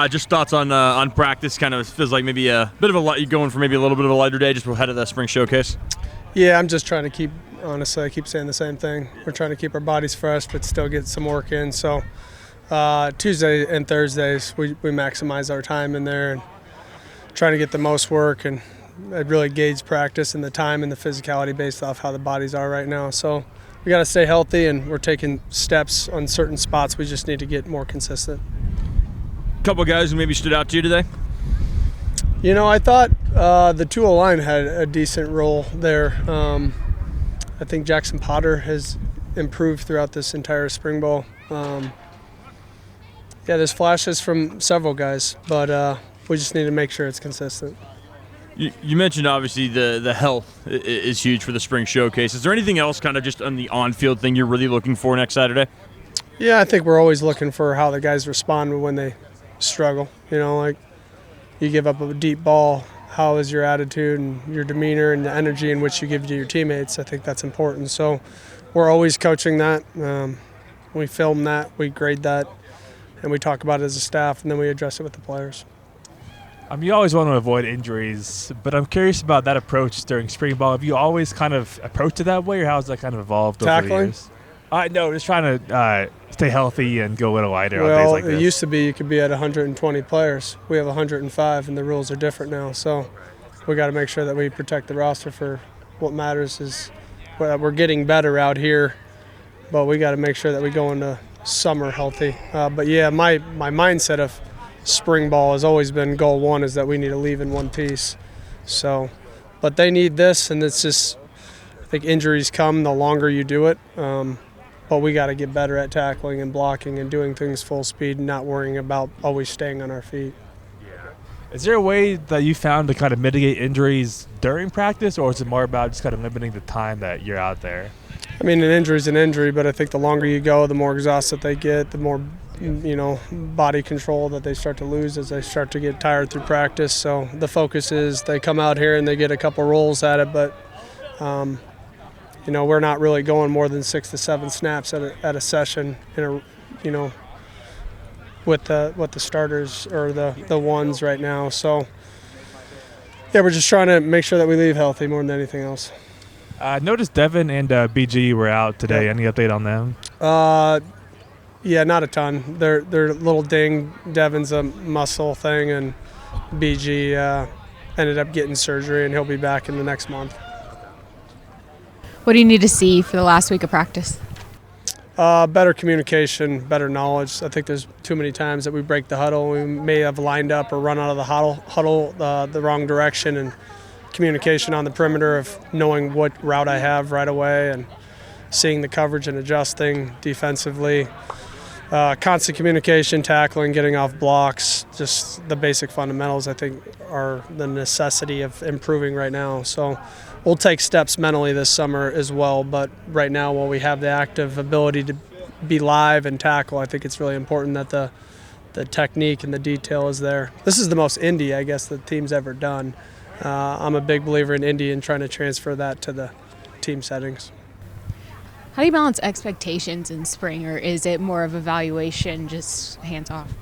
Just thoughts on practice. Kind of feels like maybe a bit of a light. You going for maybe a little bit of a lighter day just ahead of the spring showcase. Yeah, I'm just trying to keep. Honestly, I keep saying the same thing. We're trying to keep our bodies fresh, but still get some work in. So Tuesday and Thursdays, we maximize our time in there and trying to get the most work. And I really gauge practice and the time and the physicality based off how the bodies are right now. So we got to stay healthy, and we're taking steps on certain spots. We just need to get more consistent. A couple of guys who maybe stood out to you today? You know, I thought the 2-0 line had a decent role there. I think Jackson Potter has improved throughout this entire spring ball. Yeah, there's flashes from several guys, but we just need to make sure it's consistent. You mentioned obviously the health is huge for the spring showcase. Is there anything else kind of just on the on-field thing you're really looking for next Saturday? Yeah, I think we're always looking for how the guys respond when they struggle. You know, like you give up a deep ball, how is your attitude and your demeanor and the energy in which you give to your teammates? I think that's important. So we're always coaching that. We film that, we grade that, and we talk about it as a staff, and then we address it with the players. You always want to avoid injuries, but I'm curious about that approach during spring ball. Have you always kind of approached it that way, or how has that kind of evolved over the years? No, just trying to stay healthy and go a little lighter on days like this. Well, it used to be you could be at 120 players. We have 105, and the rules are different now. So we got to make sure that we protect the roster. For what matters is we're getting better out here, but we got to make sure that we go into summer healthy. But yeah, my mindset of spring ball has always been goal one is that we need to leave in one piece. So, but they need this, and it's just I think injuries come the longer you do it. But we got to get better at tackling and blocking and doing things full speed and not worrying about always staying on our feet. Is there a way that you found to kind of mitigate injuries during practice, or is it more about just kind of limiting the time that you're out there? I mean, an injury is an injury, but I think the longer you go, the more exhausted they get, the more body control that they start to lose as they start to get tired through practice. So the focus is they come out here and they get a couple rolls at it, but we're not really going more than 6 to 7 snaps at a session with the starters or the ones right now. So yeah, we're just trying to make sure that we leave healthy more than anything else. I noticed Devin and BG were out today. Any update on them? Yeah, not a ton. They're a little dinged. Devin's a muscle thing, and BG ended up getting surgery, and he'll be back in the next month. What do you need to see for the last week of practice? Better communication, better knowledge. I think there's too many times that we break the huddle. We may have lined up or run out of the huddle the wrong direction, and communication on the perimeter of knowing what route I have right away and seeing the coverage and adjusting defensively. Constant communication, tackling, getting off blocks, just the basic fundamentals I think are the necessity of improving right now. So we'll take steps mentally this summer as well, but right now while we have the active ability to be live and tackle, I think it's really important that the technique and the detail is there. This is the most indie, I guess, the team's ever done. I'm a big believer in indie and trying to transfer that to the team settings. How do you balance expectations in spring, or is it more of evaluation, just hands off?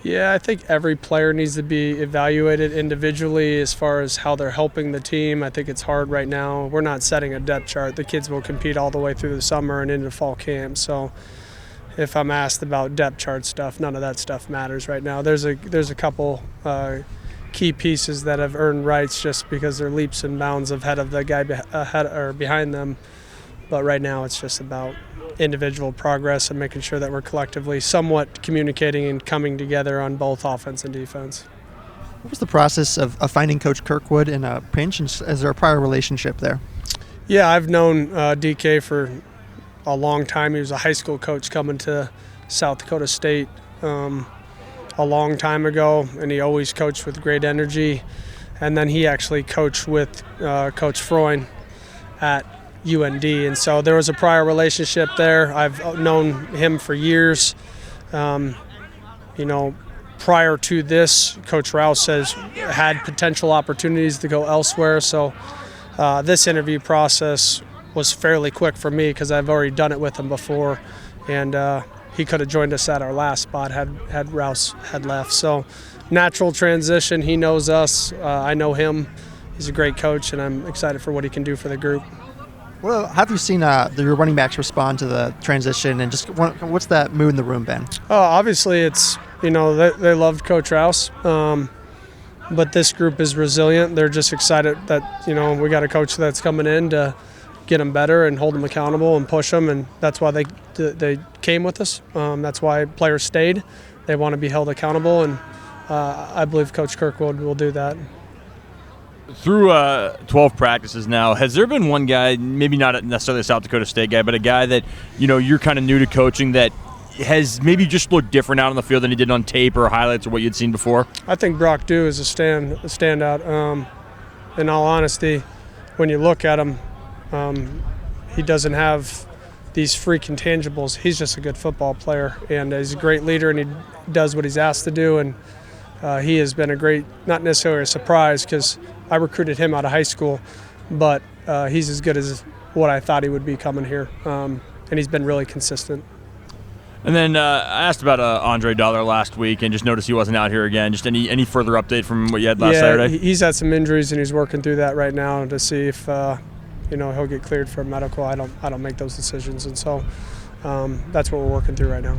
Yeah, I think every player needs to be evaluated individually as far as how they're helping the team. I think it's hard right now. We're not setting a depth chart. The kids will compete all the way through the summer and into fall camp. So if I'm asked about depth chart stuff, none of that stuff matters right now. There's a couple key pieces that have earned rights just because they're leaps and bounds ahead of the guy ahead or behind them. But right now it's just about individual progress and making sure that we're collectively somewhat communicating and coming together on both offense and defense. What was the process of finding Coach Kirkwood in a pinch, and is there a prior relationship there? Yeah, I've known DK for a long time. He was a high school coach coming to South Dakota State a long time ago, and he always coached with great energy. And then he actually coached with Coach Freund at UND, and so there was a prior relationship there. I've known him for years. Prior to this, Coach Rouse has had potential opportunities to go elsewhere, so this interview process was fairly quick for me because I've already done it with him before, and he could have joined us at our last spot had Rouse had left. So natural transition. He knows us. I know him. He's a great coach, and I'm excited for what he can do for the group. Well, have you seen your running backs respond to the transition, and just what's that mood in the room been? Oh, obviously it's, they loved Coach Rouse, but this group is resilient. They're just excited that, we got a coach that's coming in to get them better and hold them accountable and push them, and that's why they came with us. That's why players stayed. They want to be held accountable, and I believe Coach Kirkwood will do that. Through 12 practices now, has there been one guy, maybe not necessarily a South Dakota State guy, but a guy that, you're kind of new to coaching that has maybe just looked different out on the field than he did on tape or highlights or what you'd seen before? I think Brock Dew is a standout. In all honesty, when you look at him, he doesn't have these freak intangibles. He's just a good football player, and he's a great leader, and he does what he's asked to do. And he has been a great, not necessarily a surprise, because I recruited him out of high school, but he's as good as what I thought he would be coming here, and he's been really consistent. And then I asked about Andre Dollar last week and just noticed he wasn't out here again. Just any further update from what you had last Saturday? He's had some injuries, and he's working through that right now to see if he'll get cleared for medical. I don't make those decisions, and so that's what we're working through right now.